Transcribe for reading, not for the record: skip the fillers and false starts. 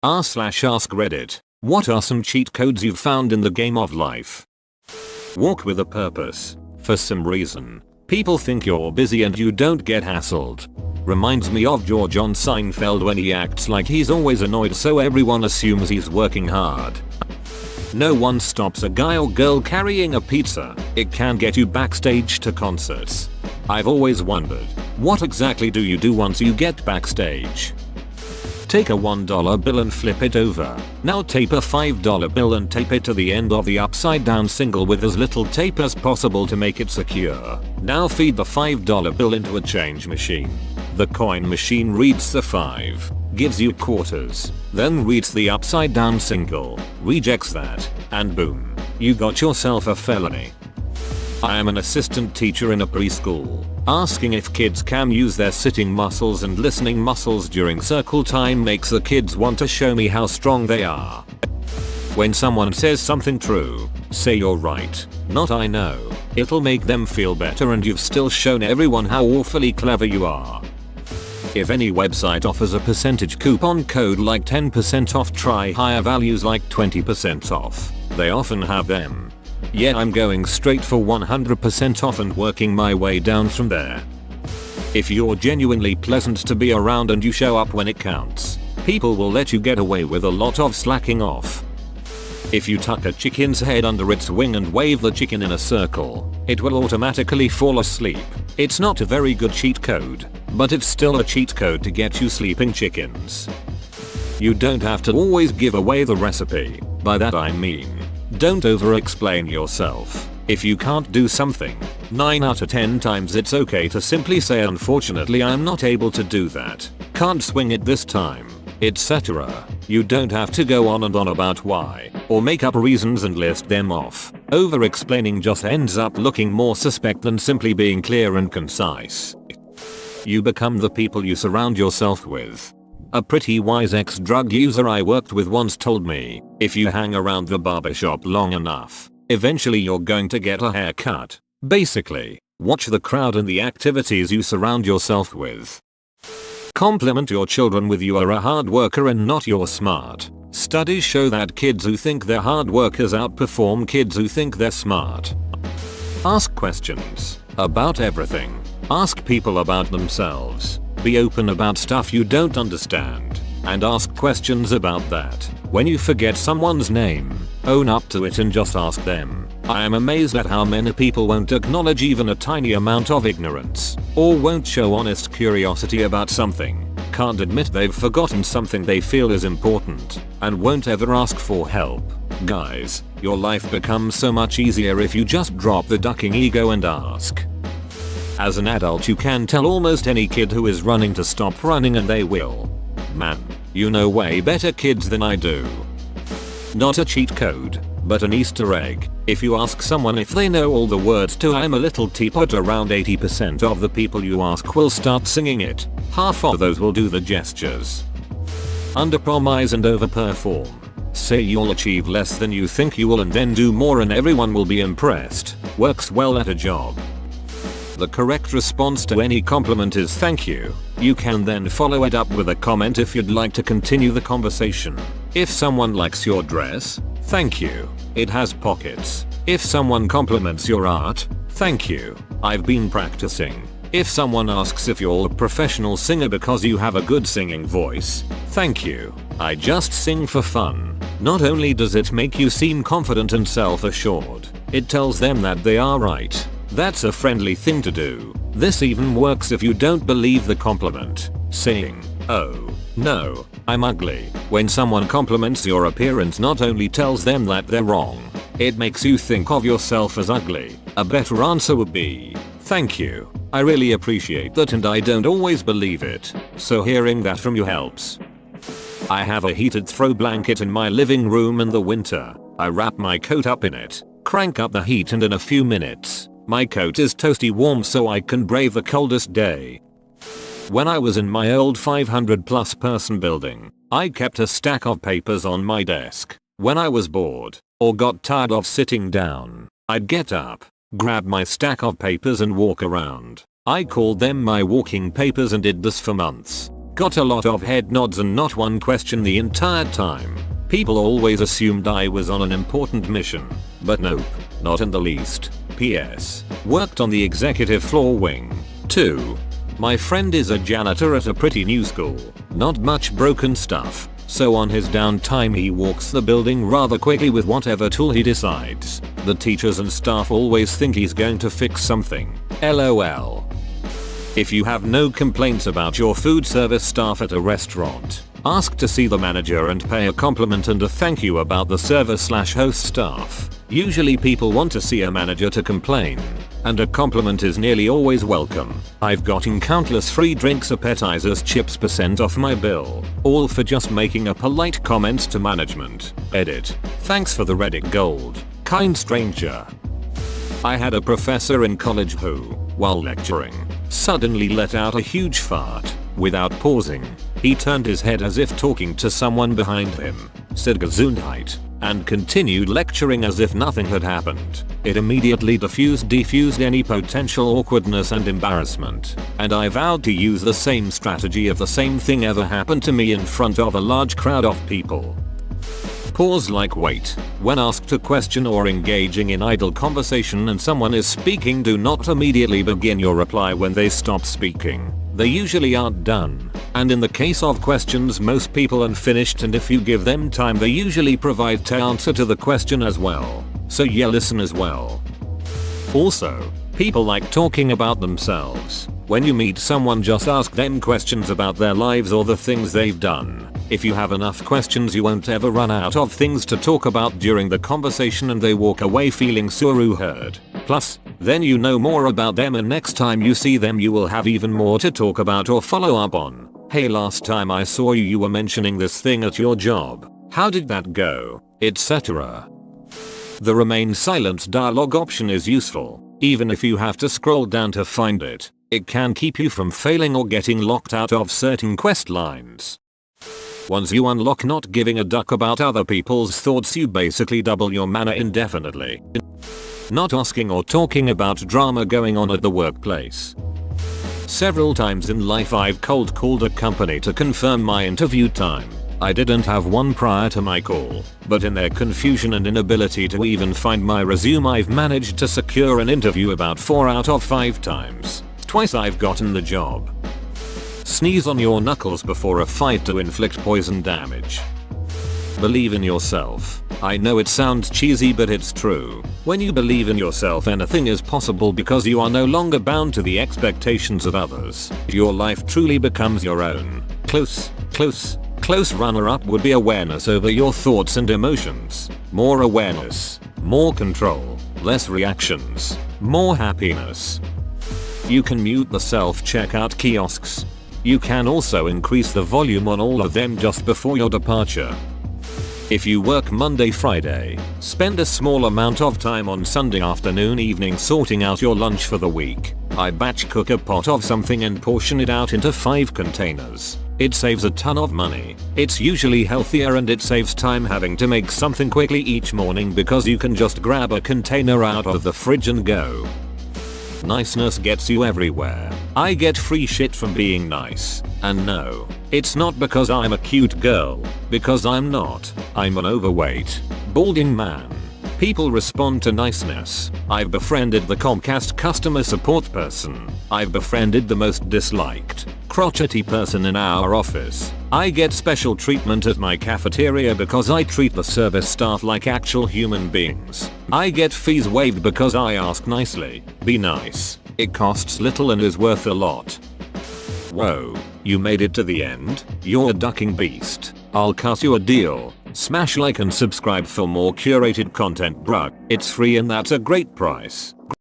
r/AskReddit. What are some cheat codes you've found in the game of life? Walk with a purpose. For some reason, people think you're busy and you don't get hassled. Reminds me of George on Seinfeld when he acts like he's always annoyed, so everyone assumes he's working hard. No one stops a guy or girl carrying a pizza. It can get you backstage to concerts. I've always wondered, what exactly do you do once you get backstage? Take a $1 bill and flip it over. Now tape a $5 bill and tape it to the end of the upside down single with as little tape as possible to make it secure. Now feed the $5 bill into a change machine. The coin machine reads the 5, gives you quarters, then reads the upside down single, rejects that, and boom, you got yourself a felony. I am an assistant teacher in a preschool. Asking if kids can use their sitting muscles and listening muscles during circle time makes the kids want to show me how strong they are. When someone says something true, say you're right, not I know. It'll make them feel better and you've still shown everyone how awfully clever you are. If any website offers a percentage coupon code like 10% off, try higher values like 20% off. They often have them. Yeah, I'm going straight for 100% off and working my way down from there. If you're genuinely pleasant to be around and you show up when it counts, people will let you get away with a lot of slacking off. If you tuck a chicken's head under its wing and wave the chicken in a circle, it will automatically fall asleep. It's not a very good cheat code, but it's still a cheat code to get you sleeping chickens. You don't have to always give away the recipe. By that I mean, don't over-explain yourself. If you can't do something, 9 out of 10 times it's okay to simply say unfortunately I'm not able to do that, can't swing it this time, etc. You don't have to go on and on about why, or make up reasons and list them off. Over-explaining just ends up looking more suspect than simply being clear and concise. You become the people you surround yourself with. A pretty wise ex-drug user I worked with once told me, if you hang around the barbershop long enough, eventually you're going to get a haircut. Basically, watch the crowd and the activities you surround yourself with. Compliment your children with you are a hard worker and not you're smart. Studies show that kids who think they're hard workers outperform kids who think they're smart. Ask questions about everything. Ask people about themselves. Be open about stuff you don't understand, and ask questions about that. When you forget someone's name, own up to it and just ask them. I am amazed at how many people won't acknowledge even a tiny amount of ignorance, or won't show honest curiosity about something, can't admit they've forgotten something they feel is important, and won't ever ask for help. Guys, your life becomes so much easier if you just drop the ducking ego and ask. As an adult you can tell almost any kid who is running to stop running and they will. Man, you know way better kids than I do. Not a cheat code, but an Easter egg. If you ask someone if they know all the words to I'm a Little Teapot, around 80% of the people you ask will start singing it. Half of those will do the gestures. Underpromise and overperform. Say you'll achieve less than you think you will and then do more and everyone will be impressed. Works well at a job. The correct response to any compliment is thank you. You can then follow it up with a comment if you'd like to continue the conversation. If someone likes your dress, thank you. It has pockets. If someone compliments your art, thank you. I've been practicing. If someone asks if you're a professional singer because you have a good singing voice, thank you. I just sing for fun. Not only does it make you seem confident and self-assured, it tells them that they are right. That's a friendly thing to do. This even works if you don't believe the compliment. Saying, oh, no, I'm ugly, when someone compliments your appearance not only tells them that they're wrong, it makes you think of yourself as ugly. A better answer would be, thank you. I really appreciate that and I don't always believe it, so hearing that from you helps. I have a heated throw blanket in my living room in the winter. I wrap my coat up in it, crank up the heat, and in a few minutes, my coat is toasty warm so I can brave the coldest day. When I was in my old 500+ person building, I kept a stack of papers on my desk. When I was bored, or got tired of sitting down, I'd get up, grab my stack of papers and walk around. I called them my walking papers and did this for months. Got a lot of head nods and not one question the entire time. People always assumed I was on an important mission. But nope, not in the least. PS. Worked on the executive floor wing. 2. My friend is a janitor at a pretty new school. Not much broken stuff. So on his downtime he walks the building rather quickly with whatever tool he decides. The teachers and staff always think he's going to fix something. LOL. If you have no complaints about your food service staff at a restaurant, ask to see the manager and pay a compliment and a thank you about the server/host staff. Usually people want to see a manager to complain, and a compliment is nearly always welcome. I've gotten countless free drinks, appetizers, chips % off my bill, all for just making a polite comment to management. Edit. Thanks for the Reddit gold, kind stranger. I had a professor in college who, while lecturing, suddenly let out a huge fart. Without pausing, he turned his head as if talking to someone behind him, said Gesundheit, and continued lecturing as if nothing had happened. It immediately defused any potential awkwardness and embarrassment, and I vowed to use the same strategy if the same thing ever happened to me in front of a large crowd of people. Pause like wait. When asked a question or engaging in idle conversation and someone is speaking, do not immediately begin your reply when they stop speaking. They usually aren't done, and in the case of questions most people aren't finished, and if you give them time they usually provide the answer to the question as well. So yeah, listen as well. Also, people like talking about themselves. When you meet someone, just ask them questions about their lives or the things they've done. If you have enough questions you won't ever run out of things to talk about during the conversation and they walk away feeling suru heard. Plus, then you know more about them and next time you see them you will have even more to talk about or follow up on. Hey, last time I saw you were mentioning this thing at your job. How did that go? Etc. The remain silent dialogue option is useful, even if you have to scroll down to find it. It can keep you from failing or getting locked out of certain quest lines. Once you unlock not giving a duck about other people's thoughts, you basically double your mana indefinitely. Not asking or talking about drama going on at the workplace. Several times in life I've cold called a company to confirm my interview time. I didn't have one prior to my call, but in their confusion and inability to even find my resume I've managed to secure an interview about 4 out of 5 times. Twice I've gotten the job. Sneeze on your knuckles before a fight to inflict poison damage. Believe in yourself. I know it sounds cheesy but it's true. When you believe in yourself anything is possible because you are no longer bound to the expectations of others. Your life truly becomes your own. Close runner-up would be awareness over your thoughts and emotions. More awareness, more control, less reactions, more happiness. You can mute the self-checkout kiosks. You can also increase the volume on all of them just before your departure. If you work Monday, Friday, spend a small amount of time on Sunday afternoon, evening sorting out your lunch for the week. I batch cook a pot of something and portion it out into 5 containers. It saves a ton of money. It's usually healthier and it saves time having to make something quickly each morning because you can just grab a container out of the fridge and go. Niceness gets you everywhere. I get free shit from being nice. And no, it's not because I'm a cute girl, because I'm not. I'm an overweight, balding man. People respond to niceness. I've befriended the Comcast customer support person. I've befriended the most disliked, crotchety person in our office. I get special treatment at my cafeteria because I treat the service staff like actual human beings. I get fees waived because I ask nicely. Be nice. It costs little and is worth a lot. Whoa, you made it to the end? You're a ducking beast. I'll cut you a deal. Smash like and subscribe for more curated content, bruh. It's free and that's a great price.